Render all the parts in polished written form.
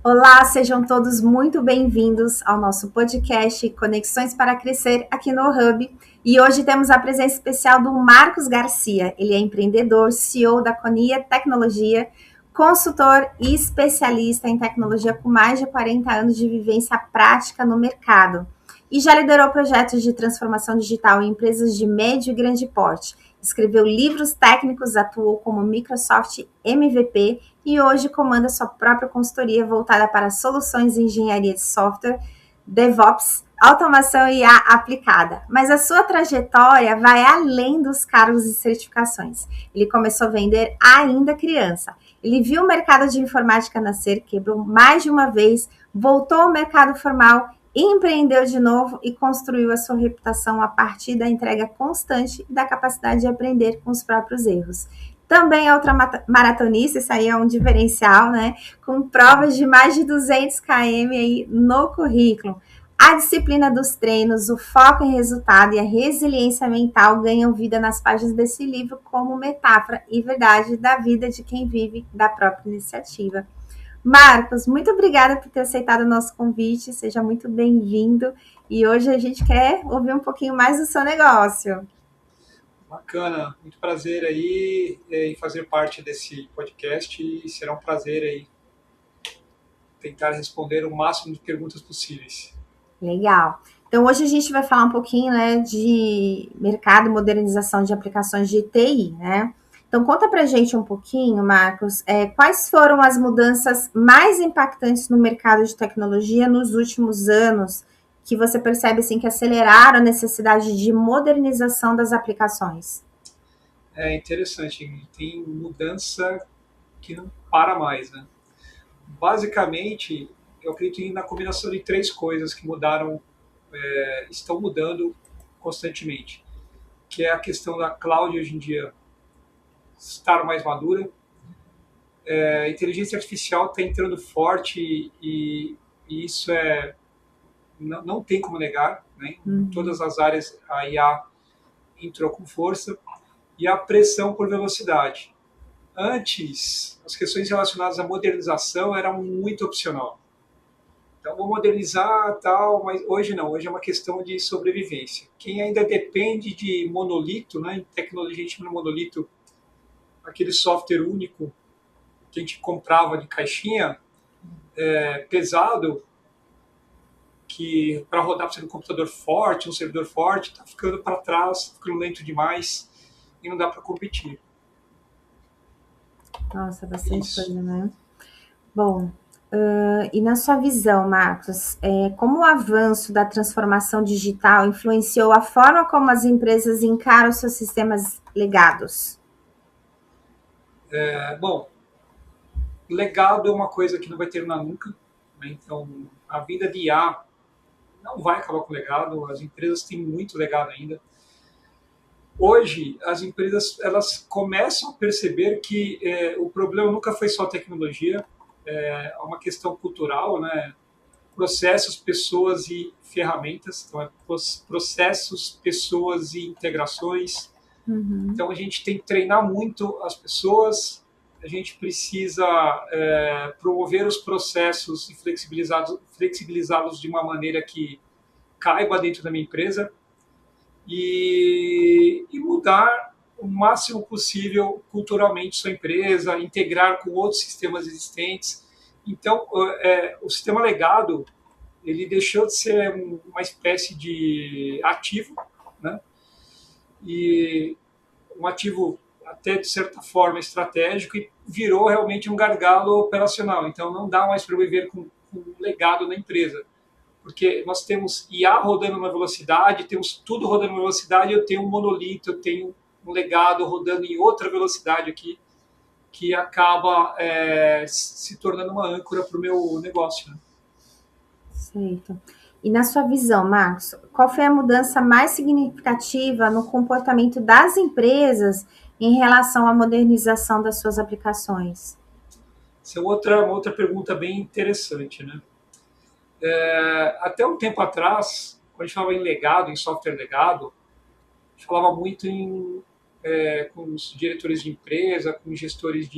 Olá, sejam todos muito bem-vindos ao nosso podcast Conexões para Crescer aqui no Hub. E hoje temos a presença especial do Marcos Garcia. Ele é empreendedor, CEO da Conia Tecnologia, consultor e especialista em tecnologia com mais de 40 anos de vivência prática no mercado. E já liderou projetos de transformação digital em empresas de médio e grande porte. Escreveu livros técnicos, atuou como Microsoft MVP e hoje comanda sua própria consultoria voltada para soluções de engenharia de software, DevOps, automação e IA aplicada. Mas a sua trajetória vai além dos cargos e certificações. Ele começou a vender ainda criança. Ele viu o mercado de informática nascer, quebrou mais de uma vez, voltou ao mercado formal, empreendeu de novo e construiu a sua reputação a partir da entrega constante e da capacidade de aprender com os próprios erros. Também é ultramaratonista, isso aí é um diferencial, né? Com provas de mais de 200 km aí no currículo. A disciplina dos treinos, o foco em resultado e a resiliência mental ganham vida nas páginas desse livro como metáfora e verdade da vida de quem vive da própria iniciativa. Marcos, muito obrigada por ter aceitado o nosso convite, seja muito bem-vindo. E hoje a gente quer ouvir um pouquinho mais do seu negócio. Bacana, muito prazer aí em fazer parte desse podcast e será um prazer aí tentar responder o máximo de perguntas possíveis. Legal. Então, hoje a gente vai falar um pouquinho, né, de mercado e modernização de aplicações de TI, né? Então, conta pra gente um pouquinho, Marcos, quais foram as mudanças mais impactantes no mercado de tecnologia nos últimos anos, que você percebe, assim, que aceleraram a necessidade de modernização das aplicações? É interessante, tem mudança que não para mais, né? Basicamente, eu acredito na combinação de três coisas que mudaram, estão mudando constantemente, que é a questão da cloud hoje em dia estar mais madura, a inteligência artificial está entrando forte e isso não tem como negar, né? Em todas as áreas a IA entrou com força e a pressão por velocidade. Antes, as questões relacionadas à modernização eram muito opcional. Então, vou modernizar tal, mas hoje não, hoje é uma questão de sobrevivência. Quem ainda depende de monolito, né, em tecnologia a gente chama de monolito, aquele software único que a gente comprava de caixinha, pesado, que para rodar precisa de um computador forte, um servidor forte, está ficando para trás, está ficando lento demais e não dá para competir. Nossa, bastante Isso. coisa, né? Bom, e na sua visão, Marcos, como o avanço da transformação digital influenciou a forma como as empresas encaram seus sistemas legados? Bom, legado é uma coisa que não vai terminar nunca, né? Então, a vida de IA não vai acabar com legado, as empresas têm muito legado ainda. Hoje, as empresas elas começam a perceber que o problema nunca foi só tecnologia, é uma questão cultural, né? Processos, pessoas e ferramentas. Então, processos, pessoas e integrações. Uhum. Então, a gente tem que treinar muito as pessoas, a gente precisa promover os processos e flexibilizá-los de uma maneira que caiba dentro da minha empresa e mudar o máximo possível culturalmente sua empresa, integrar com outros sistemas existentes. Então, o sistema legado ele deixou de ser uma espécie de ativo, né? E um ativo até de certa forma estratégico e virou realmente um gargalo operacional. Então, não dá mais para viver com um legado na empresa porque nós temos IA rodando na velocidade, temos tudo rodando na velocidade, eu tenho um monolito, eu tenho um legado rodando em outra velocidade aqui, que acaba se tornando uma âncora para o meu negócio. Né? Certo. E na sua visão, Marcos, qual foi a mudança mais significativa no comportamento das empresas em relação à modernização das suas aplicações? Essa é uma outra pergunta bem interessante. Né? Até um tempo atrás, quando a gente falava em legado, em software legado, a gente falava muito com os diretores de empresa, com gestores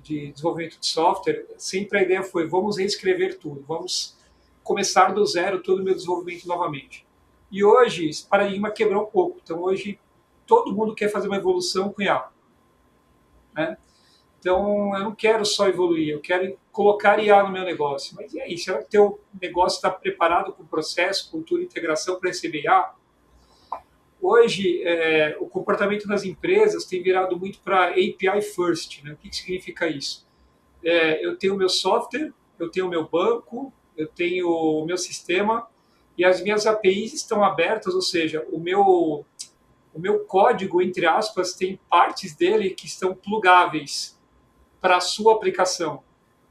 de desenvolvimento de software, sempre a ideia foi, vamos reescrever tudo, vamos começar do zero todo o meu desenvolvimento novamente. E hoje, esse paradigma quebrou um pouco. Então, hoje, todo mundo quer fazer uma evolução com IA. Né? Então, eu não quero só evoluir, eu quero colocar IA no meu negócio. Mas e aí, será que o teu negócio está preparado com processo, cultura e integração para receber IA? Hoje, o comportamento das empresas tem virado muito para API first. Né? O que significa isso? Eu tenho o meu software, eu tenho o meu banco, eu tenho o meu sistema e as minhas APIs estão abertas, ou seja, o meu código, entre aspas, tem partes dele que estão plugáveis para a sua aplicação.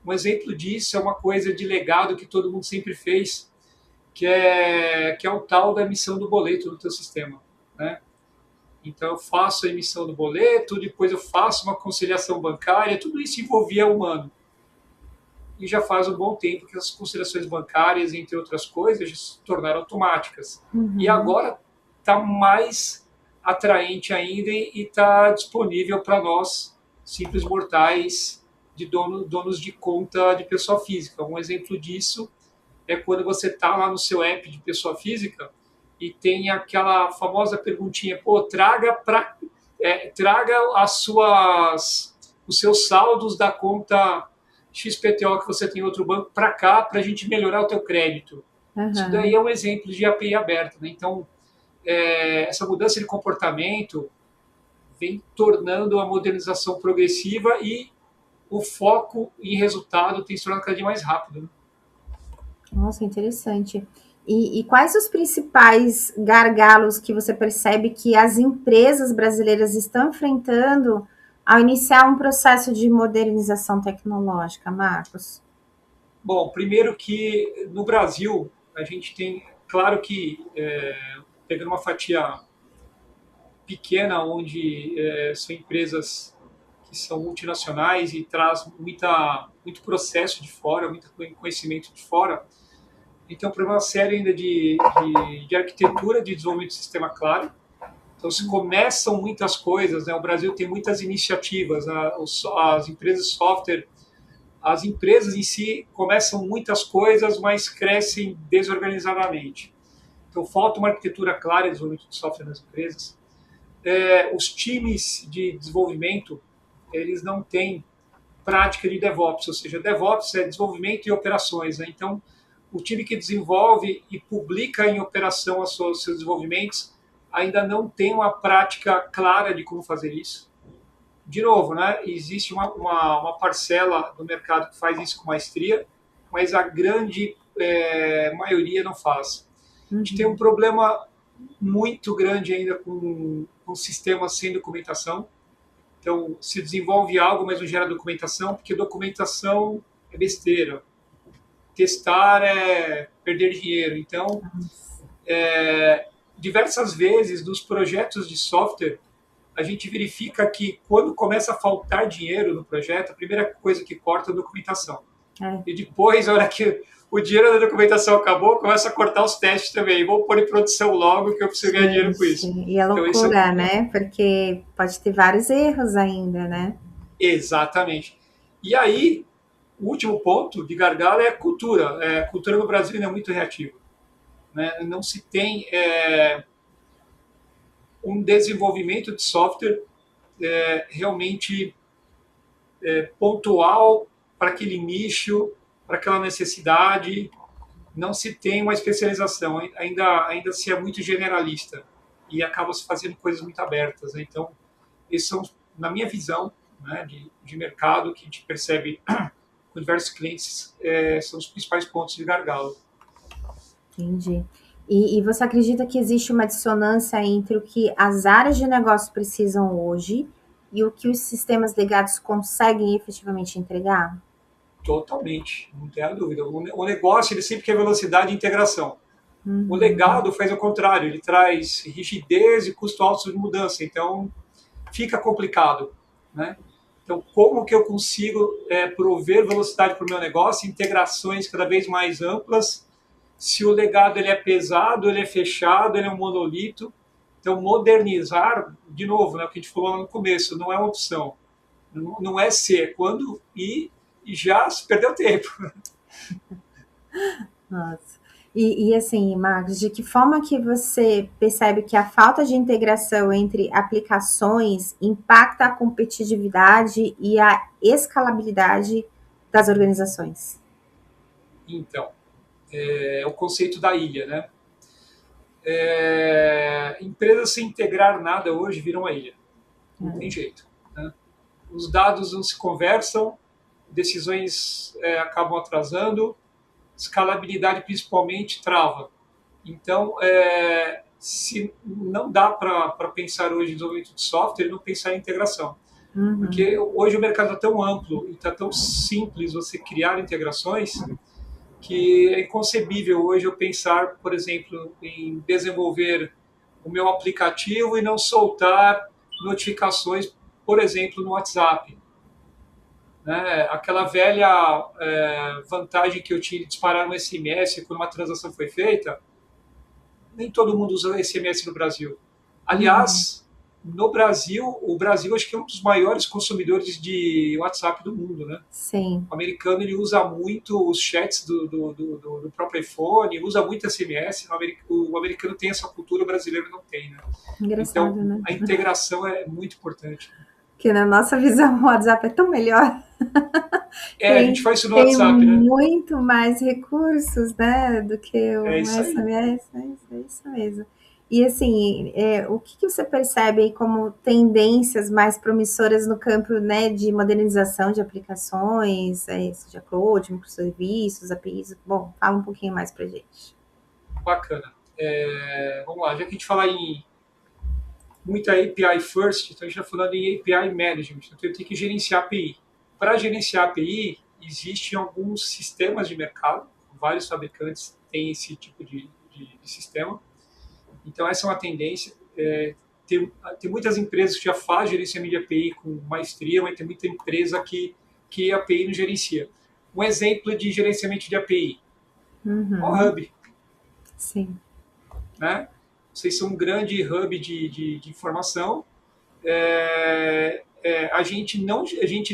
Um exemplo disso é uma coisa de legado que todo mundo sempre fez, que é o tal da emissão do boleto no teu sistema. Né? Então, eu faço a emissão do boleto, depois eu faço uma conciliação bancária, tudo isso envolvia humano. E já faz um bom tempo que as conciliações bancárias, entre outras coisas, já se tornaram automáticas. E agora está mais atraente ainda e está disponível para nós, simples mortais, de donos de conta de pessoa física. Um exemplo disso é quando você está lá no seu app de pessoa física e tem aquela famosa perguntinha, traga os seus saldos da conta XPTO que você tem em outro banco para cá, para a gente melhorar o teu crédito. Isso daí é um exemplo de API aberta. Né? Então, essa mudança de comportamento vem tornando a modernização progressiva e o foco em resultado tem se tornado cada dia mais rápido. Né? Nossa, interessante. E quais os principais gargalos que você percebe que as empresas brasileiras estão enfrentando ao iniciar um processo de modernização tecnológica, Marcos? Bom, primeiro que no Brasil a gente tem, claro que pegando uma fatia pequena, onde são empresas que são multinacionais e traz muito processo de fora, muito conhecimento de fora. Então, para uma série ainda de arquitetura de desenvolvimento de sistema claro. Então, se começam muitas coisas, né? O Brasil tem muitas iniciativas, as empresas de software, as empresas em si começam muitas coisas, mas crescem desorganizadamente. Então, falta uma arquitetura clara de desenvolvimento de software nas empresas. Os times de desenvolvimento, eles não têm prática de DevOps, ou seja, DevOps é desenvolvimento e operações. Né? Então, o time que desenvolve e publica em operação os seus desenvolvimentos ainda não tem uma prática clara de como fazer isso. De novo, né, existe uma parcela do mercado que faz isso com maestria, mas a grande maioria não faz. A gente tem um problema muito grande ainda com sistemas sem documentação. Então, se desenvolve algo, mas não gera documentação, porque documentação é besteira. Testar é perder dinheiro. Então, diversas vezes nos projetos de software, a gente verifica que quando começa a faltar dinheiro no projeto, a primeira coisa que corta é a documentação. E depois, na hora que o dinheiro da documentação acabou, começa a cortar os testes também. Vou pôr em produção logo que eu preciso ganhar dinheiro com isso. E é loucura, então, né? Porque pode ter vários erros ainda, né? Exatamente. E aí, o último ponto de gargalo é a cultura. A cultura no Brasil ainda é muito reativa. Né? Não se tem um desenvolvimento de software realmente pontual para aquele nicho, para aquela necessidade. Não se tem uma especialização. Ainda se é muito generalista e acaba se fazendo coisas muito abertas. Né? Então, esses são, na minha visão, né, de mercado, que a gente percebe com diversos clientes, são os principais pontos de gargalo. Entendi. E você acredita que existe uma dissonância entre o que as áreas de negócio precisam hoje e o que os sistemas legados conseguem efetivamente entregar? Totalmente, não tenho a dúvida. O negócio ele sempre quer velocidade e integração. O legado faz o contrário, ele traz rigidez e custo alto de mudança, então fica complicado. Né? Então, como que eu consigo prover velocidade para o meu negócio, integrações cada vez mais amplas, se o legado ele é pesado, ele é fechado, ele é um monolito. Então, modernizar, de novo, né, o que a gente falou no começo, não é uma opção. Não é se, é quando e já se perdeu tempo. Nossa. E assim, Marcos, de que forma que você percebe que a falta de integração entre aplicações impacta a competitividade e a escalabilidade das organizações? Então, é o conceito da ilha, né? Empresas sem integrar nada hoje viram uma ilha. Não tem jeito. Né? Os dados não se conversam, decisões acabam atrasando, escalabilidade principalmente trava. Então, se não dá para pensar hoje em desenvolvimento de software, não pensar em integração. Uhum. Porque hoje o mercado está tão amplo e está tão simples você criar integrações que é inconcebível hoje eu pensar, por exemplo, em desenvolver o meu aplicativo e não soltar notificações, por exemplo, no WhatsApp. Né? Aquela velha vantagem que eu tinha de disparar um SMS quando uma transação foi feita, nem todo mundo usa SMS no Brasil. Uhum. Aliás, no Brasil, o Brasil acho que é um dos maiores consumidores de WhatsApp do mundo, né? Sim, O americano ele usa muito os chats do próprio iPhone, usa muito SMS. O americano tem essa cultura, o brasileiro não tem, né? engraçado, Então, né? a integração é muito importante. Que na nossa visão o WhatsApp é tão melhor, A gente faz isso no tem WhatsApp, né? muito mais recursos, né, do que É um isso aí. SMS, é isso mesmo. E assim, o que, que você percebe aí como tendências mais promissoras no campo, né, de modernização de aplicações, seja cloud, microserviços, APIs? Bom, fala um pouquinho mais para gente. Bacana. Vamos lá, já que a gente fala em muita API first, então a gente está falando em API management, então eu tenho que gerenciar a API. Para gerenciar a API, existem alguns sistemas de mercado, vários fabricantes têm esse tipo de sistema, então essa é uma tendência. Tem muitas empresas que já fazem gerenciamento de API com maestria, mas tem muita empresa que a API não gerencia. Um exemplo de gerenciamento de API, o Uhum, Hub, sim. né? Vocês são um grande hub de informação. A gente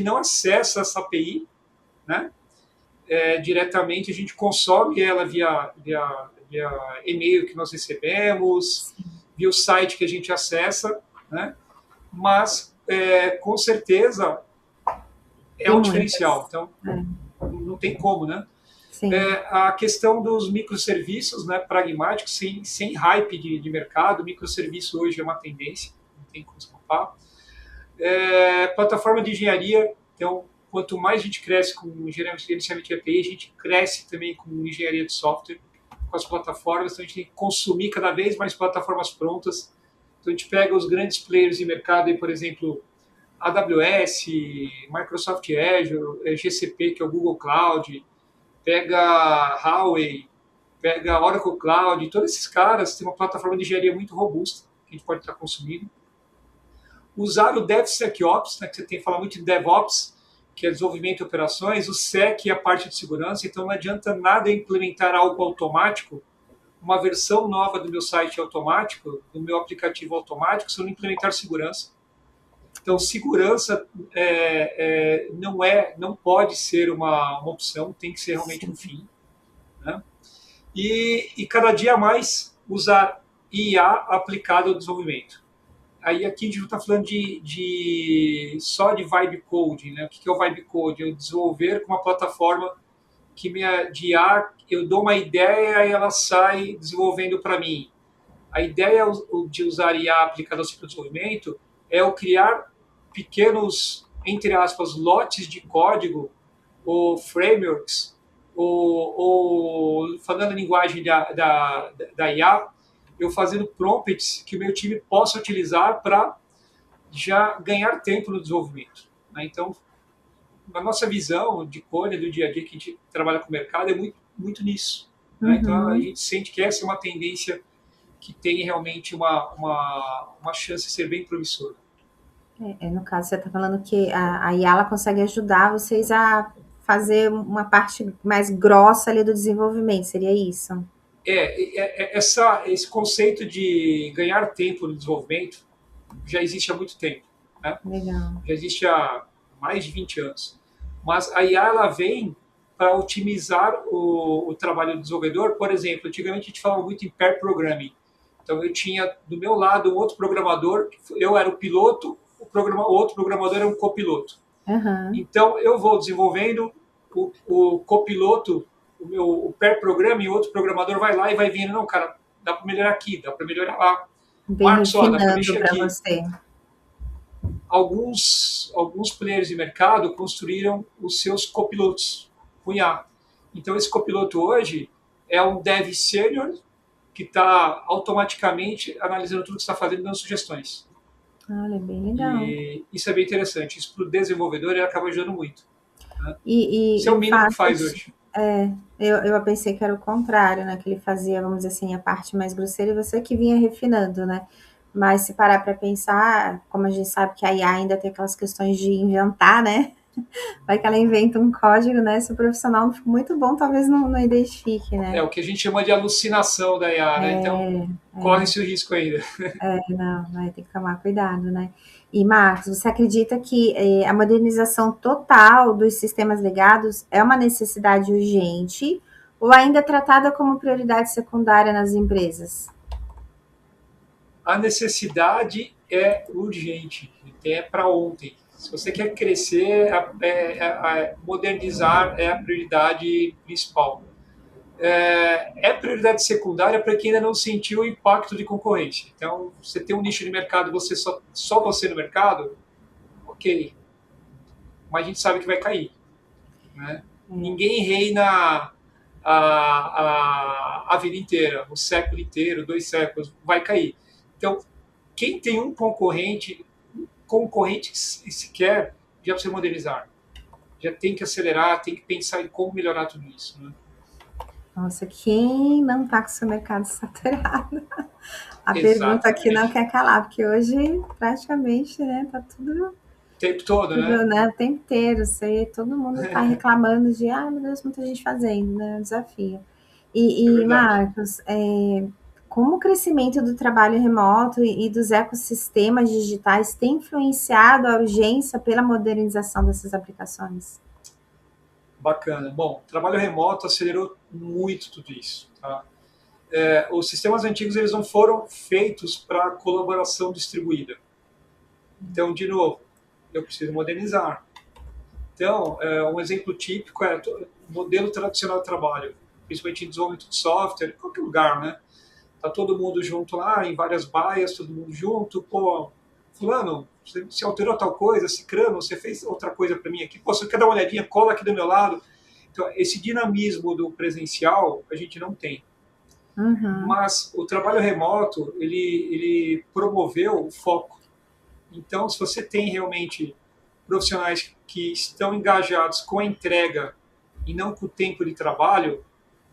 não acessa essa API, né? Diretamente, a gente consome ela via e-mail que nós recebemos, via o site que a gente acessa, né? Mas, com certeza, é Tem um muitas. diferencial. Então, É, não tem como, né? sim. A questão dos microserviços, né, pragmáticos, sem hype de mercado, microserviço hoje é uma tendência, não tem como escapar. Plataforma de engenharia, então, quanto mais a gente cresce com gerenciamento de API, a gente cresce também com engenharia de software, com as plataformas, então a gente tem que consumir cada vez mais plataformas prontas. Então a gente pega os grandes players de mercado, aí, por exemplo, AWS, Microsoft Azure, GCP, que é o Google Cloud, pega Huawei, pega Oracle Cloud, todos esses caras têm uma plataforma de engenharia muito robusta que a gente pode estar consumindo. Usar o DevSecOps, né, que você tem que falar muito de DevOps, que é desenvolvimento de operações, o Sec é a parte de segurança, então não adianta nada implementar algo automático, uma versão nova do meu site automático, do meu aplicativo automático, se eu não implementar segurança. Então, segurança não pode ser uma opção, tem que ser realmente um Sim. fim. Né? E cada dia mais usar IA aplicado ao desenvolvimento. Aí aqui a gente não está falando só de vibe coding, né? O que é o vibe coding? Eu desenvolver com uma plataforma de IA, eu dou uma ideia e ela sai desenvolvendo para mim. A ideia de usar IA aplicada ao ciclo de desenvolvimento é eu criar pequenos, entre aspas, lotes de código ou frameworks, ou falando a linguagem da IA, eu fazendo prompts que o meu time possa utilizar para já ganhar tempo no desenvolvimento. Né? Então, a nossa visão de code do dia a dia que a gente trabalha com o mercado é muito, muito nisso. Né? Então, a Uhum. gente sente que essa é uma tendência que tem realmente uma chance de ser bem promissora. No caso, você está falando que a Yala consegue ajudar vocês a fazer uma parte mais grossa ali do desenvolvimento, seria isso? Esse conceito de ganhar tempo no desenvolvimento já existe há muito tempo. Né? Legal. Já existe há mais de 20 anos. Mas a IA ela vem para otimizar o trabalho do desenvolvedor. Por exemplo, antigamente a gente falava muito em pair programming. Então eu tinha do meu lado um outro programador, eu era o piloto, o outro programador era um copiloto. Uhum. Então eu vou desenvolvendo, o copiloto, o pair programming, o outro programador vai lá e vai vendo, não, cara, dá para melhorar aqui, dá para melhorar lá. Bem Marcos, ó, dá para refinando mexer para aqui. você. Alguns players de mercado construíram os seus copilotos com IA. Então, esse copiloto hoje é um dev sênior que está automaticamente analisando tudo que está fazendo e dando sugestões. Olha, bem legal. E isso é bem interessante. Isso para o desenvolvedor ele acaba ajudando muito. Né? Isso é E o o mínimo que fato faz de, hoje. eu pensei que era o contrário, né? Que ele fazia, vamos dizer assim, a parte mais grosseira e você que vinha refinando, né? Mas se parar para pensar, como a gente sabe que a IA ainda tem aquelas questões de inventar, né? Vai que ela inventa um código, né? Se o profissional não for muito bom, talvez não identifique, É né? o que a gente chama de alucinação da IA, né? Então, corre esse risco ainda. Não, vai ter que tomar cuidado, né? E, Marcos, você acredita que a modernização total dos sistemas legados é uma necessidade urgente ou ainda é tratada como prioridade secundária nas empresas? A necessidade é urgente, é para ontem. Se você quer crescer, modernizar é a prioridade principal. É prioridade secundária para quem ainda não sentiu o impacto de concorrência. Então, você tem um nicho de mercado, você só você no mercado, ok. Mas a gente sabe que vai cair. Né? Ninguém reina a vida inteira, o século inteiro, 2 séculos, vai cair. Então, quem tem um concorrente sequer, já precisa modernizar. Já tem que acelerar, tem que pensar em como melhorar tudo isso. Né? Nossa, quem não está com o seu mercado saturado? A pergunta aqui não Exatamente. quer calar, porque hoje praticamente, né, tá tudo, O tempo todo, né? tudo, né, o tempo inteiro. Todo mundo está reclamando de, meu Deus, muita gente fazendo, né, é um desafio. É verdade. Marcos, como o crescimento do trabalho remoto e dos ecossistemas digitais tem influenciado a urgência pela modernização dessas aplicações? Bacana. Bom, o trabalho remoto acelerou muito tudo isso. Tá? Os sistemas antigos eles não foram feitos para colaboração distribuída. Então, de novo, eu preciso modernizar. Então, um exemplo típico é o modelo tradicional de trabalho, principalmente em desenvolvimento de software, em qualquer lugar, né? Tá todo mundo junto lá, em várias baias, todo mundo junto. Pô, fulano, você alterou tal coisa, cicrano, você fez outra coisa para mim aqui. Pô, você quer dar uma olhadinha, cola aqui do meu lado. Então, esse dinamismo do presencial a gente não tem. Uhum. Mas o trabalho remoto, ele promoveu o foco. Então, se você tem realmente profissionais que estão engajados com a entrega e não com o tempo de trabalho,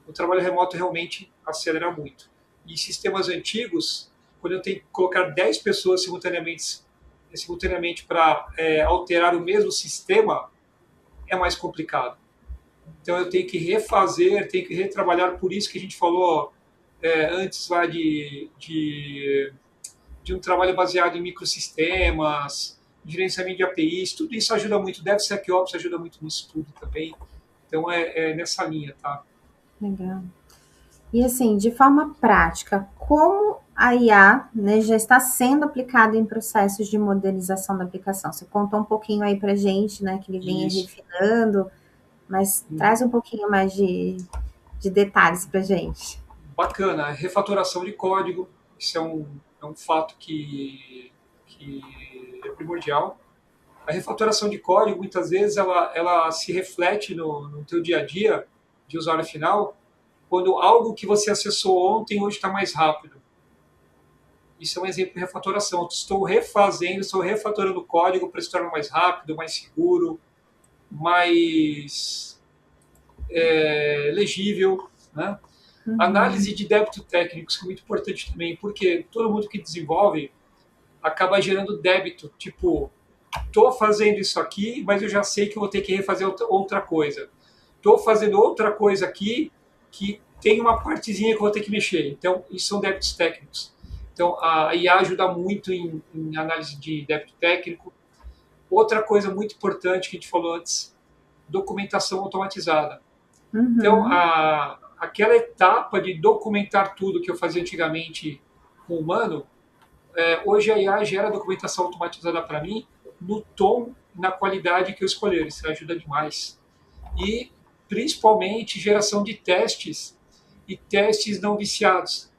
o trabalho remoto realmente acelera muito. E sistemas antigos, quando eu tenho que colocar 10 pessoas simultaneamente para alterar o mesmo sistema, é mais complicado. Então eu tenho que refazer, tenho que retrabalhar, por isso que a gente falou antes lá de um trabalho baseado em microsistemas, gerenciamento de APIs, tudo isso ajuda muito. DevSecOps ajuda muito nisso tudo também. Então é nessa linha, tá? Legal. E assim, de forma prática, como a IA, né, já está sendo aplicada em processos de modernização da aplicação? Você contou um pouquinho aí para gente, né, que ele vinha Isso. refinando, mas traz um pouquinho mais de detalhes para gente. Bacana. Refatoração de código, isso é um fato que é primordial. A refatoração de código, muitas vezes, ela se reflete no teu dia a dia de usuário final, quando algo que você acessou ontem hoje está mais rápido. Isso é um exemplo de refatoração. Estou refatorando o código para se tornar mais rápido, mais seguro, mais legível. Né? Uhum. Análise de débito técnicos, que é muito importante também, porque todo mundo que desenvolve acaba gerando débito. Tipo, estou fazendo isso aqui, mas eu já sei que eu vou ter que refazer outra coisa. Estou fazendo outra coisa aqui que tem uma partezinha que eu vou ter que mexer. Então, isso são débitos técnicos. Então, a IA ajuda muito em análise de débito técnico. Outra coisa muito importante que a gente falou antes, documentação automatizada. Então, Uhum. aquela etapa de documentar tudo que eu fazia antigamente com o humano, hoje a IA gera documentação automatizada para mim no tom, na qualidade que eu escolher. Isso ajuda demais. E, principalmente, geração de testes e testes não viciados.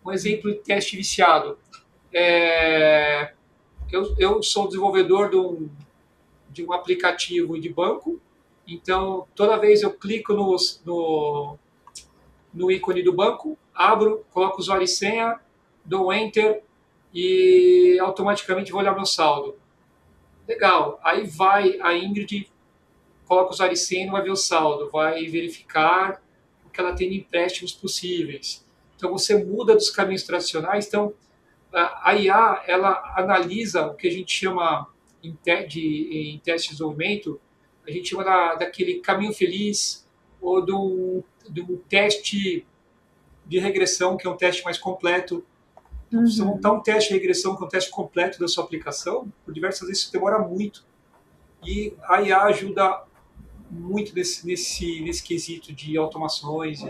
Um exemplo de teste viciado. Eu sou desenvolvedor de um aplicativo de banco, então toda vez eu clico no ícone do banco, abro, coloco usuário e senha, dou Enter e automaticamente vou olhar meu saldo. Legal. Aí vai a Ingrid, coloca o usuário e senha e não vai ver o saldo, vai verificar o que ela tem de empréstimos possíveis. Então você muda dos caminhos tradicionais. Então a IA ela analisa o que a gente chama em teste de desenvolvimento, a gente chama daquele caminho feliz ou de um teste de regressão, que é um teste mais completo. Então, para você montar Uhum. um teste de regressão, que é um teste completo da sua aplicação, por diversas vezes isso demora muito. E a IA ajuda muito nesse quesito de automações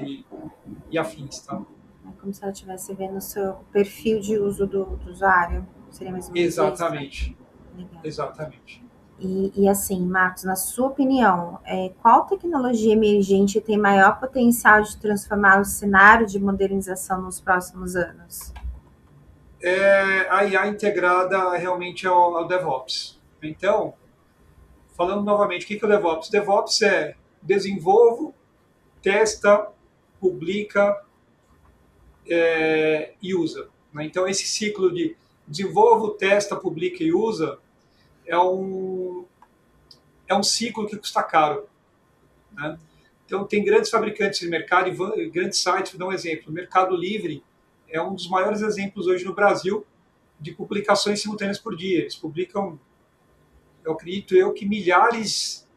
e afins. Tá? É como se ela estivesse vendo o seu perfil de uso do usuário. Seria mais ou menos isso? Exatamente. Legal. Exatamente. E assim, Marcos, na sua opinião, qual tecnologia emergente tem maior potencial de transformar o cenário de modernização nos próximos anos? A IA integrada realmente ao DevOps. Então, falando novamente, o que é o DevOps? DevOps é desenvolvo, testa, publica e usa. Né? Então, esse ciclo de desenvolvo, testa, publica e usa é um ciclo que custa caro. Né? Então, tem grandes fabricantes de mercado e grandes sites. Vou dar um exemplo. O Mercado Livre é um dos maiores exemplos hoje no Brasil de publicações simultâneas por dia. Eles publicam, eu acredito que milhares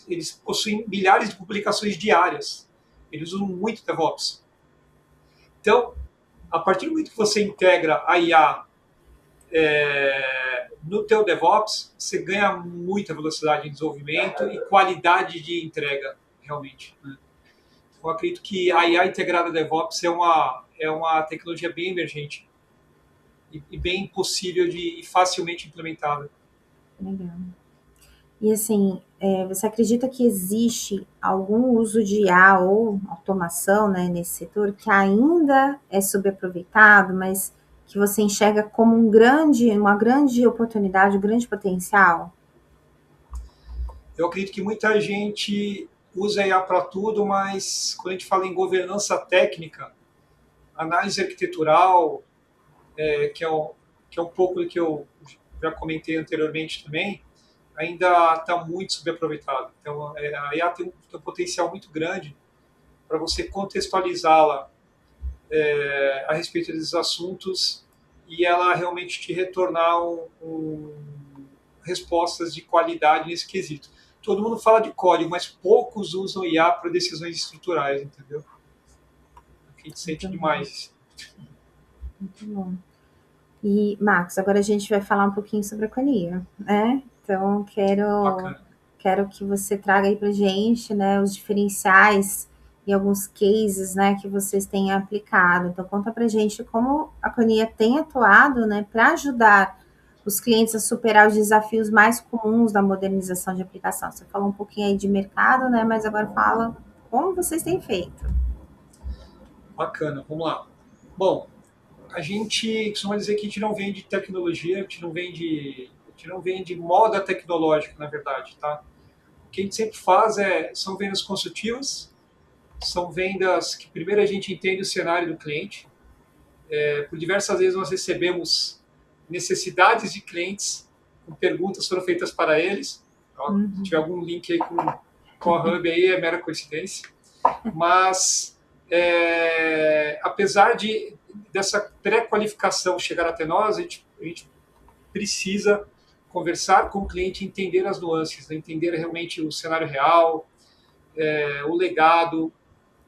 eles possuem milhares de publicações diárias. Eles usam muito DevOps. Então, a partir do momento que você integra a IA no teu DevOps, você ganha muita velocidade de desenvolvimento e qualidade de entrega, realmente. Né? Eu acredito que a IA integrada DevOps é uma tecnologia bem emergente e bem possível e facilmente implementável. Legal. E assim, você acredita que existe algum uso de IA ou automação, né, nesse setor que ainda é subaproveitado, mas que você enxerga como uma grande oportunidade, um grande potencial? Eu acredito que muita gente usa IA para tudo, mas quando a gente fala em governança técnica, análise arquitetural, que é um pouco do que eu já comentei anteriormente também, ainda está muito subaproveitado. Então, a IA tem um potencial muito grande para você contextualizá-la a respeito desses assuntos e ela realmente te retornar respostas de qualidade nesse quesito. Todo mundo fala de código, mas poucos usam IA para decisões estruturais, entendeu? A gente sente Muito bom, demais. muito bom. E, Marcos, agora a gente vai falar um pouquinho sobre a Conia, né? Então, Bacana. quero que você traga aí para gente, né, os diferenciais e alguns cases, né, que vocês têm aplicado. Então, conta para gente como a Conia tem atuado, né, para ajudar os clientes a superar os desafios mais comuns da modernização de aplicação. Você falou um pouquinho aí de mercado, né, mas agora fala como vocês têm feito. Bacana, vamos lá. Bom, a gente costuma dizer que a gente não vende tecnologia, a gente não vende moda tecnológica, na verdade, tá? O que a gente sempre faz são vendas consultivas, são vendas que primeiro a gente entende o cenário do cliente. Por diversas vezes nós recebemos necessidades de clientes com perguntas foram feitas para eles. Ó, se tiver Uhum. algum link aí com a Hub aí é mera coincidência. Mas apesar dessa pré-qualificação chegar até nós, a gente precisa conversar com o cliente, entender as nuances, né? Entender realmente o cenário real, o legado,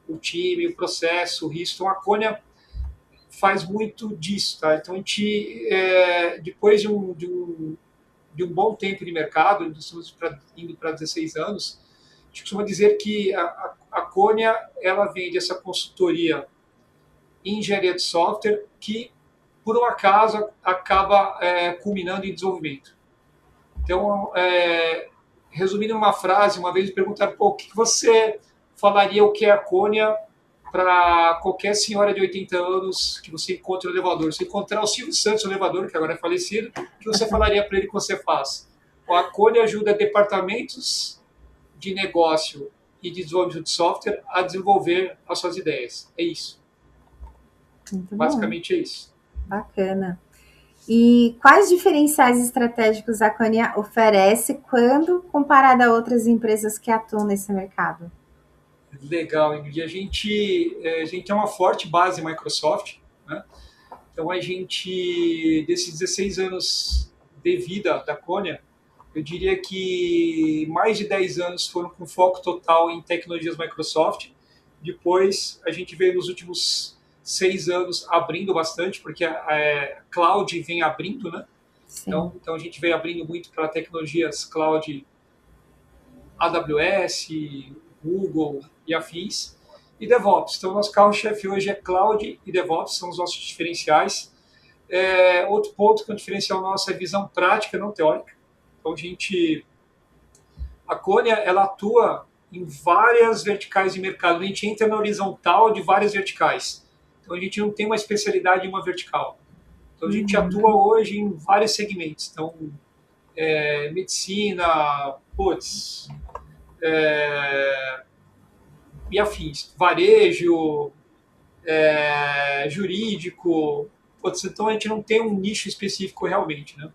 o time, o processo, o risco. Então, a Cônia faz muito disso. Tá? Então, a gente, depois de um de um bom tempo de mercado, estamos indo para 16 anos, a gente costuma dizer que a Cônia ela vende essa consultoria em engenharia de software que, por um acaso, acaba culminando em desenvolvimento. Então, resumindo em uma frase, uma vez me perguntaram, o que você falaria o que é a Cônia para qualquer senhora de 80 anos que você encontra no elevador? Se encontrar o Silvio Santos no elevador, que agora é falecido, o que você falaria para ele que você faz? A Cônia ajuda departamentos de negócio e de desenvolvimento de software a desenvolver as suas ideias. É isso. Muito bom. Basicamente é isso. Bacana. E quais diferenciais estratégicos a Cônia oferece quando comparada a outras empresas que atuam nesse mercado? Legal, Ingrid. A gente tem uma forte base Microsoft, né? Então, desses 16 anos de vida da Cônia, eu diria que mais de 10 anos foram com foco total em tecnologias Microsoft. Depois, a gente veio nos últimos 6 anos abrindo bastante, porque a cloud vem abrindo, né? Então, a gente veio abrindo muito para tecnologias cloud AWS, Google e afins. E DevOps. Então, nosso carro-chefe hoje é Cloud e DevOps, são os nossos diferenciais. Outro ponto que é um diferencial nosso é visão prática, não teórica. Então, a Cônia, ela atua em várias verticais de mercado. A gente entra na horizontal de várias verticais. Então, a gente não tem uma especialidade em uma vertical. Então, a gente atua hoje em vários segmentos. Então, medicina, e afins. Varejo, jurídico. Então, a gente não tem um nicho específico realmente, né?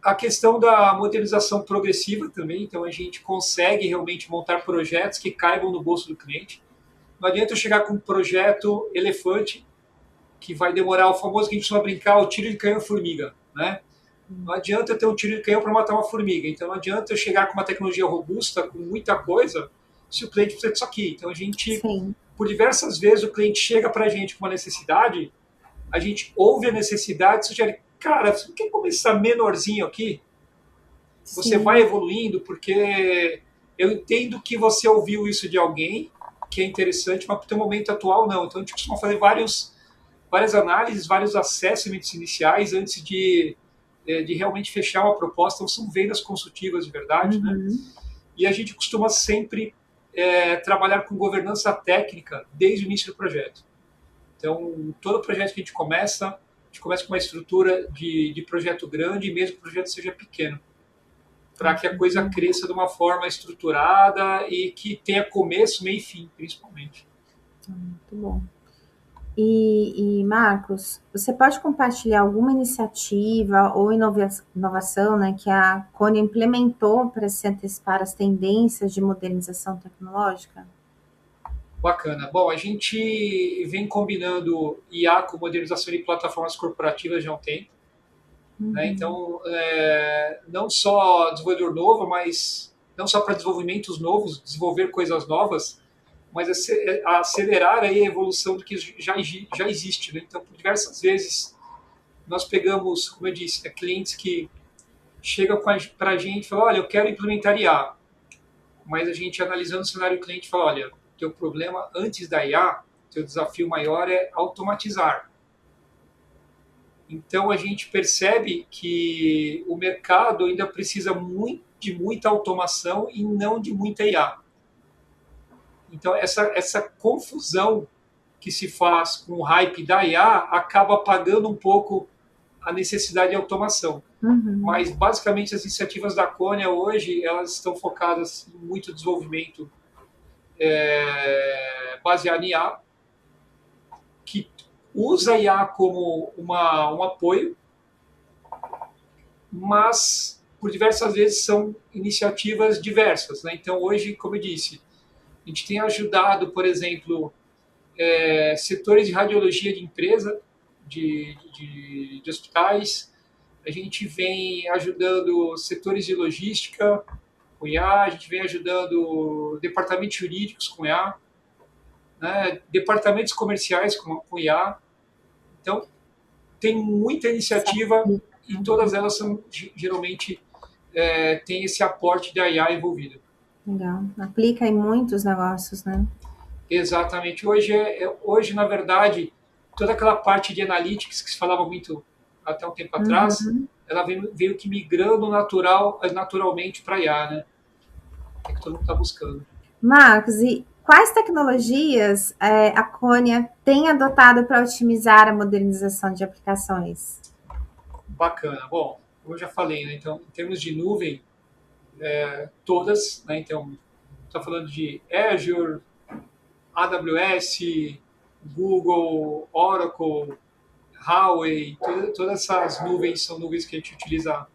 A questão da modernização progressiva também, então a gente consegue realmente montar projetos que caibam no bolso do cliente. Não adianta eu chegar com um projeto elefante que vai demorar, o famoso que a gente costuma brincar, o tiro de canhão-formiga, né? Não adianta eu ter um tiro de canhão para matar uma formiga, então não adianta eu chegar com uma tecnologia robusta, com muita coisa, se o cliente precisa disso aqui. Então Sim. por diversas vezes o cliente chega para a gente com uma necessidade, a gente ouve a necessidade, sugere, cara, você não quer começar menorzinho aqui? Você Sim. vai evoluindo, porque eu entendo que você ouviu isso de alguém, que é interessante, mas para o teu momento atual não. Então a gente costuma fazer várias análises, vários assessments iniciais antes de realmente fechar uma proposta. Então são vendas consultivas de verdade, né? E a gente costuma sempre trabalhar com governança técnica desde o início do projeto. Então, todo projeto que a gente começa com uma estrutura de projeto grande, mesmo que o projeto seja pequeno, para que a coisa cresça de uma forma estruturada e que tenha começo, meio e fim, principalmente. Muito bom. E Marcos, você pode compartilhar alguma iniciativa ou inovação, né, que a Cônia implementou para se antecipar às tendências de modernização tecnológica? Bacana. Bom, a gente vem combinando IA com modernização de plataformas corporativas já há um tempo. Né? Então, não só desenvolvedor novo, mas não só para desenvolvimentos novos, desenvolver coisas novas, mas acelerar aí a evolução do que já existe. Né? Então, por diversas vezes, nós pegamos, como eu disse, clientes que chegam para a gente e falam, olha, eu quero implementar IA, mas a gente analisando o cenário do cliente fala, olha, teu problema antes da IA, teu desafio maior é automatizar. Então a gente percebe que o mercado ainda precisa de muita automação e não de muita IA. Então essa confusão que se faz com o hype da IA acaba apagando um pouco a necessidade de automação. Mas basicamente as iniciativas da Cônia hoje elas estão focadas em muito desenvolvimento baseado em IA, que usa a IA como um apoio, mas por diversas vezes são iniciativas diversas. Né? Então, hoje, como eu disse, a gente tem ajudado, por exemplo, setores de radiologia de empresa, de hospitais, a gente vem ajudando setores de logística com IA, a gente vem ajudando departamentos jurídicos com IA, né? Departamentos comerciais com IA. Então, tem muita iniciativa e todas elas são geralmente tem esse aporte de IA envolvido. Legal. Aplica em muitos negócios, né? Exatamente. Hoje, na verdade, toda aquela parte de analytics que se falava muito até um tempo atrás, Uhum. ela veio que migrando naturalmente para IA, né? É que todo mundo está buscando. Marcos, e quais tecnologias a Cônia tem adotado para otimizar a modernização de aplicações? Bacana. Bom, como eu já falei, né? Então, em termos de nuvem, todas, né? Então, está falando de Azure, AWS, Google, Oracle, Huawei, todas essas nuvens são nuvens que a gente utiliza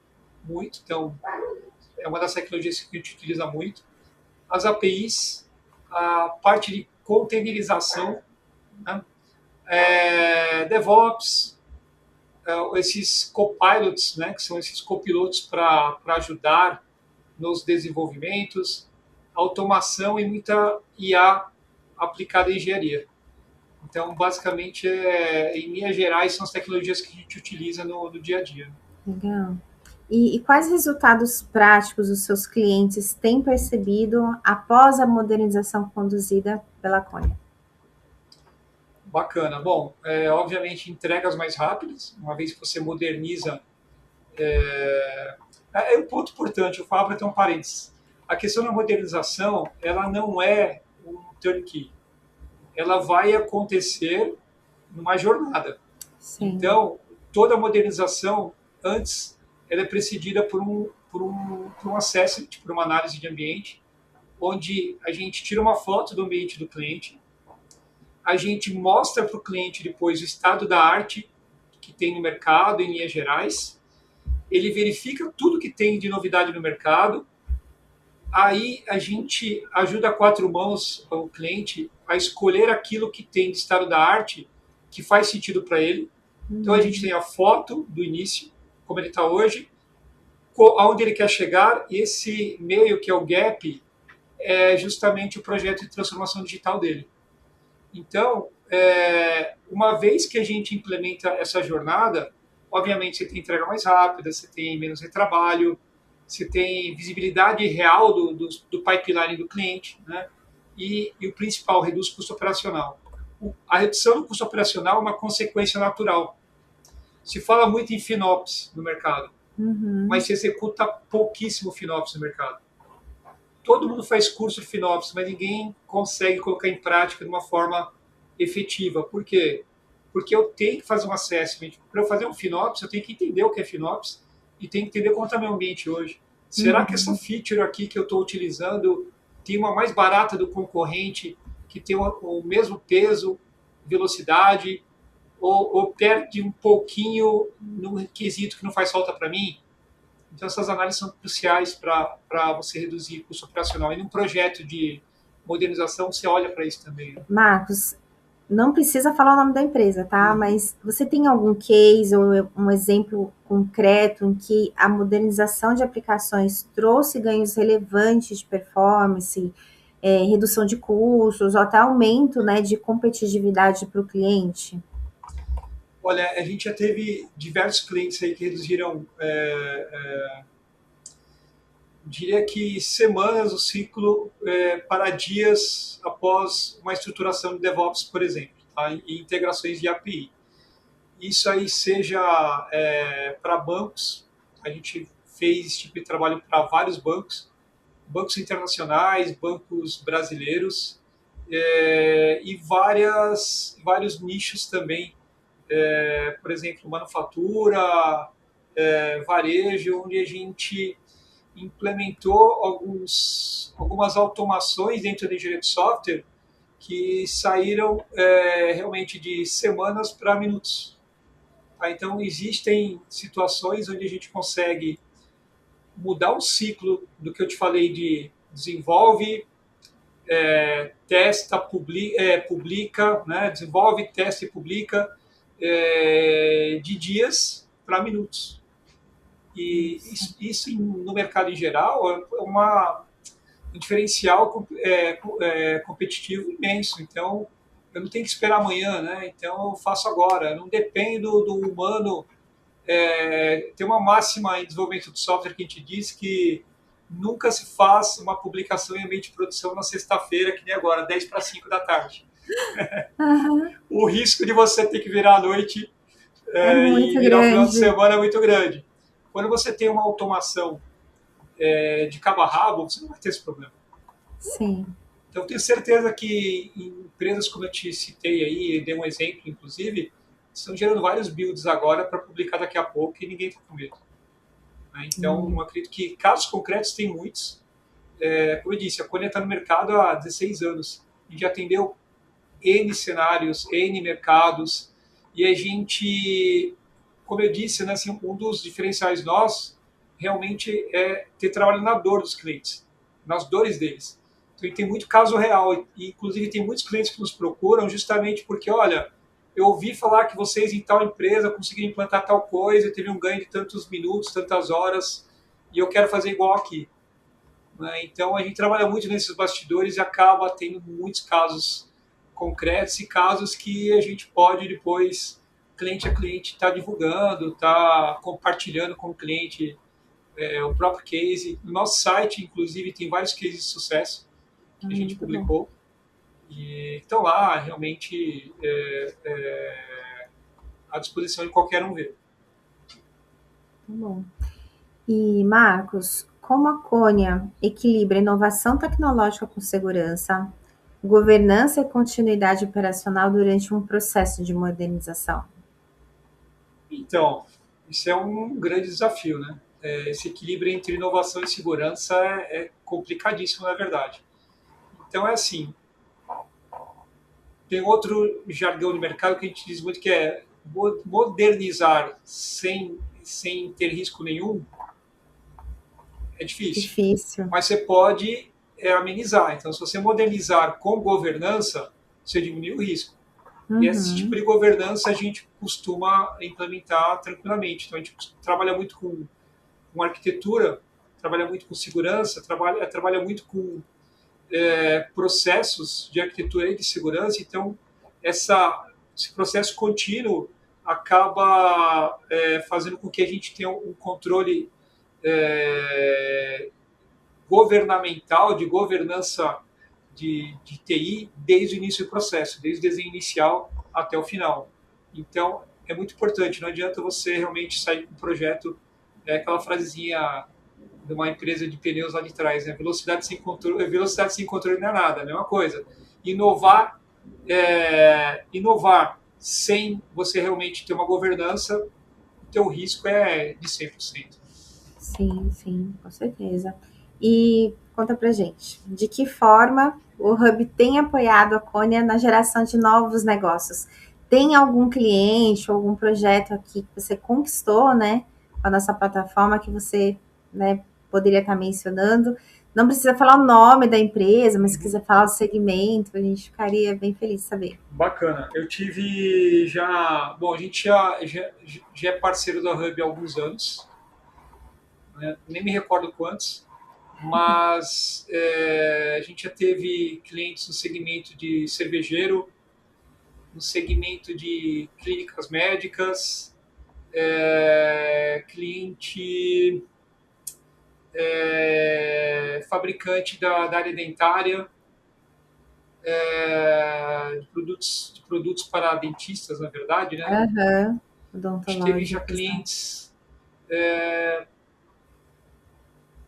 muito, então é uma das tecnologias que a gente utiliza muito. As APIs, a parte de containerização, né? DevOps, esses copilots, né? Que são esses copilotos para ajudar nos desenvolvimentos, automação e muita IA aplicada em engenharia. Então, basicamente, em linhas gerais, são as tecnologias que a gente utiliza no dia a dia. Legal. E quais resultados práticos os seus clientes têm percebido após a modernização conduzida pela Cônia? Bacana. Bom, obviamente, entregas mais rápidas, uma vez que você moderniza. É um ponto importante, eu falo para ter um parênteses. A questão da modernização, ela não é um turnkey. Ela vai acontecer numa jornada. Sim. Então, toda modernização, antes, ela é precedida por um assessment, por uma análise de ambiente, onde a gente tira uma foto do ambiente do cliente, a gente mostra para o cliente depois o estado da arte que tem no mercado, em linhas gerais, ele verifica tudo que tem de novidade no mercado, aí a gente ajuda a quatro mãos o cliente a escolher aquilo que tem de estado da arte que faz sentido para ele. Então a gente tem a foto do início, como ele está hoje, aonde ele quer chegar, e esse meio que é o gap é justamente o projeto de transformação digital dele. Então, uma vez que a gente implementa essa jornada, obviamente você tem entrega mais rápida, você tem menos retrabalho, você tem visibilidade real do pipeline do cliente, né? E o principal, reduz o custo operacional. A redução do custo operacional é uma consequência natural. Se fala muito em FinOps no mercado, mas se executa pouquíssimo FinOps no mercado. Todo mundo faz curso de FinOps, mas ninguém consegue colocar em prática de uma forma efetiva. Por quê? Porque eu tenho que fazer um assessment. Para eu fazer um FinOps, eu tenho que entender o que é FinOps e tenho que entender como está meu ambiente hoje. Será que essa feature aqui que eu estou utilizando tem uma mais barata do concorrente, que tem o mesmo peso, velocidade, ou perde um pouquinho no requisito que não faz falta para mim? Então, essas análises são cruciais para você reduzir o custo operacional. E num projeto de modernização, você olha para isso também. Marcos, não precisa falar o nome da empresa, tá? Mas você tem algum case ou um exemplo concreto em que a modernização de aplicações trouxe ganhos relevantes de performance, redução de custos, ou até aumento, né, de competitividade para o cliente? Olha, a gente já teve diversos clientes aí que reduziram, diria que semanas o ciclo para dias após uma estruturação de DevOps, por exemplo, tá? E integrações de API. Isso aí seja para bancos, a gente fez esse tipo de trabalho para vários bancos, bancos internacionais, bancos brasileiros, e vários nichos também, por exemplo, manufatura, varejo, onde a gente implementou algumas automações dentro da engenharia de software que saíram realmente de semanas para minutos. Tá? Então, existem situações onde a gente consegue mudar o ciclo do que eu te falei de desenvolve, testa, publica, né? Desenvolve, testa e publica, de dias para minutos. E isso no mercado em geral é um diferencial competitivo imenso. Então, eu não tenho que esperar amanhã, né? Então, eu faço agora. Eu não dependo do humano tem uma máxima em desenvolvimento de software que a gente diz que nunca se faz uma publicação em ambiente de produção na sexta-feira, que nem agora, 10 para 5 da tarde. Aham. O risco de você ter que virar à noite É e muito virar o final de grande. semana é muito grande. Quando você tem uma automação de cabo a rabo, você não vai ter esse problema. Sim. Então, eu tenho certeza que em empresas como eu te citei aí, dei um exemplo, inclusive, estão gerando vários builds agora para publicar daqui a pouco e ninguém está com medo. Né? Então, Hum. eu acredito que casos concretos tem muitos. Como eu disse, a Cônia está no mercado há 16 anos e já atendeu N cenários, N mercados, e a gente, como eu disse, né, assim, um dos diferenciais nós realmente é ter trabalho na dor dos clientes, nas dores deles. Então, tem muito caso real, e inclusive tem muitos clientes que nos procuram justamente porque, olha, eu ouvi falar que vocês em tal empresa conseguiram implantar tal coisa, teve um ganho de tantos minutos, tantas horas, e eu quero fazer igual aqui. Né? Então, a gente trabalha muito nesses bastidores e acaba tendo muitos casos concretos e casos que a gente pode depois, cliente a cliente, estar divulgando, estar compartilhando com o cliente o próprio case. No nosso site, inclusive, tem vários cases de sucesso que a gente Muito bom. publicou e estão lá realmente à disposição de qualquer um ver. Muito bom. E, Marcos, como a Cônia equilibra inovação tecnológica com segurança, governança e continuidade operacional durante um processo de modernização? Então, isso é um grande desafio, né? Esse equilíbrio entre inovação e segurança é complicadíssimo, na verdade. Então, é assim, tem outro jargão de mercado que a gente diz muito que é modernizar sem ter risco nenhum é difícil. Difícil. Mas você pode amenizar. Então, se você modernizar com governança, você diminui o risco. E esse tipo Uhum. de governança a gente costuma implementar tranquilamente. Então, a gente trabalha muito com arquitetura, trabalha muito com segurança, trabalha muito com processos de arquitetura e de segurança. Então, esse processo contínuo acaba fazendo com que a gente tenha um controle é, governamental, de governança de TI, desde o início do processo, desde o desenho inicial até o final. Então, é muito importante, não adianta você realmente sair com um projeto, aquela frasezinha de uma empresa de pneus lá de trás, né? Velocidade sem controle não é nada, é a mesma coisa. Inovar, inovar sem você realmente ter uma governança, o teu risco é de 100%. Sim, sim, com certeza. E conta pra gente, de que forma o Hub tem apoiado a Cônia na geração de novos negócios? Tem algum cliente ou algum projeto aqui que você conquistou, né, com a nossa plataforma que você, né, poderia estar mencionando? Não precisa falar o nome da empresa, mas se Uhum. quiser falar o segmento, a gente ficaria bem feliz de saber. Bacana. Eu tive já. Bom, a gente já é parceiro da Hub há alguns anos, né? Nem me recordo quantos, mas a gente já teve clientes no segmento de cervejeiro, no segmento de clínicas médicas, cliente fabricante da área dentária, de produtos para dentistas, na verdade, né? Aham, A gente teve já odontológicos, né? clientes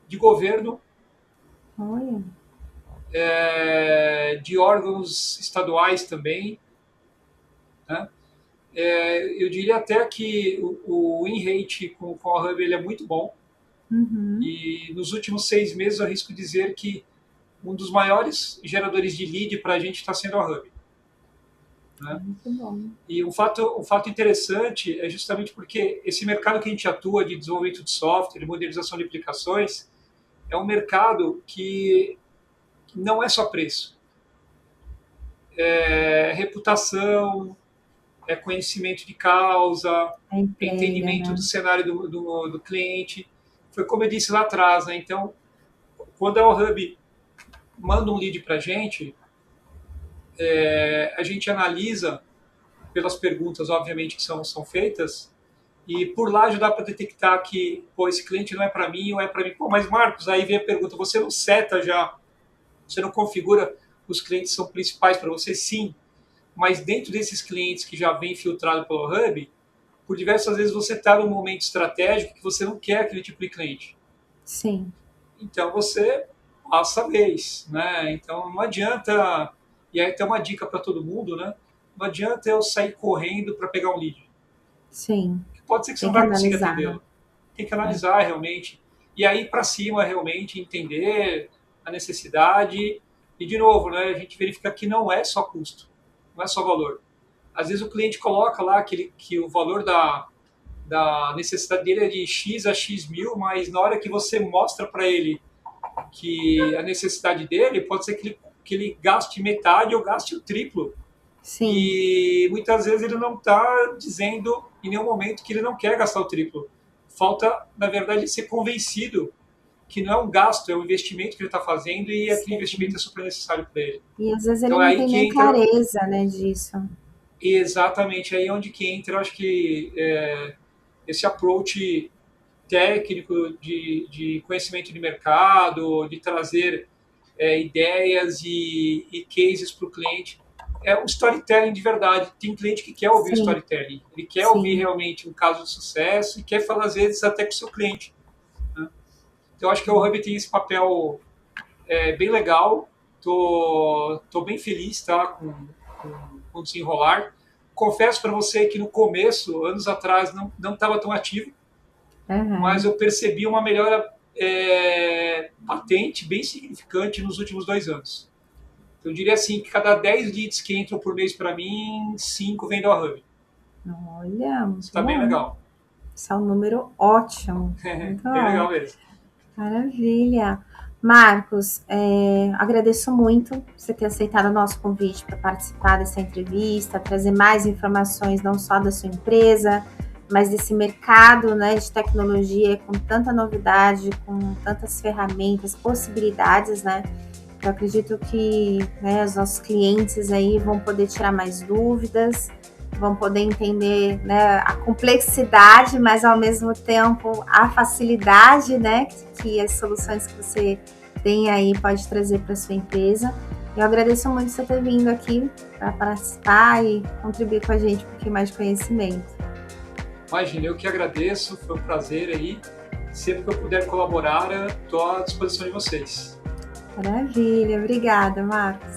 de governo, Olha, de órgãos estaduais também, né? Eu diria até que o win rate com a Hub ele é muito bom uhum, e nos últimos 6 meses eu arrisco dizer que um dos maiores geradores de lead para a gente está sendo a Hub. Né? muito bom. E um fato interessante é justamente porque esse mercado que a gente atua de desenvolvimento de software, de modernização de aplicações, é um mercado que não é só preço. É reputação, é conhecimento de causa, A entrega, entendimento do né? cenário do cliente. Foi como eu disse lá atrás, né? Então, quando a Hub manda um lead para a gente analisa pelas perguntas, obviamente, que são feitas, E por lá já dá para detectar que, pô, esse cliente não é para mim ou é para mim. Pô, mas Marcos, aí vem a pergunta, você não seta já, você não configura os clientes que são principais para você? Sim, mas dentro desses clientes que já vem filtrado pelo Hub, por diversas vezes você está num momento estratégico que você não quer aquele tipo de cliente. Sim. Então você passa a vez, né? Então não adianta, e aí tem uma dica para todo mundo, né? Não adianta eu sair correndo para pegar um lead. Sim. Pode ser que você Tem não que vai conseguir analisar, né? atendê-lo. Tem que analisar realmente. E aí para cima realmente entender a necessidade. E de novo, né, a gente verifica que não é só custo, não é só valor. Às vezes o cliente coloca lá que o valor da necessidade dele é de X a X mil, mas na hora que você mostra para ele que a necessidade dele, pode ser que ele gaste metade ou gaste o triplo. Sim. E muitas vezes ele não está dizendo em nenhum momento que ele não quer gastar o triplo. Falta, na verdade, ser convencido que não é um gasto, é um investimento que ele está fazendo e aquele investimento é Sim. super necessário para ele. E às vezes ele Então é não aí tem que nem entra, clareza, né, disso. exatamente aí onde que entra, eu acho que esse approach técnico de conhecimento de mercado, de trazer ideias e cases para o cliente. É um storytelling de verdade. Tem cliente que quer ouvir Sim, storytelling. Ele quer ouvir sim. realmente um caso de sucesso e quer falar, às vezes, até com o seu cliente. Né? Então, acho que o Hub tem esse papel bem legal. Tô bem feliz tá, com o desenrolar. Confesso para você que no começo, anos atrás, não estava tão ativo, mas Uhum. eu percebi uma melhora patente, bem significante nos últimos 2 anos. Eu diria assim que cada 10 leads que entram por mês para mim, 5 vêm da Hub. Olha, muito Está bem bom. legal. Esse é um número ótimo. Muito Bem bom. legal mesmo. Maravilha. Marcos, agradeço muito você ter aceitado o nosso convite para participar dessa entrevista, trazer mais informações não só da sua empresa, mas desse mercado, né, de tecnologia com tanta novidade, com tantas ferramentas, possibilidades, né? Eu acredito que, né, os nossos clientes aí vão poder tirar mais dúvidas, vão poder entender, né, a complexidade, mas ao mesmo tempo a facilidade, né, que as soluções que você tem aí pode trazer para sua empresa. Eu agradeço muito você ter vindo aqui para participar e contribuir com a gente um pouquinho mais de conhecimento. Imagina, eu que agradeço, foi um prazer aí. Sempre que eu puder colaborar, estou à disposição de vocês. Maravilha, obrigada, Marcos.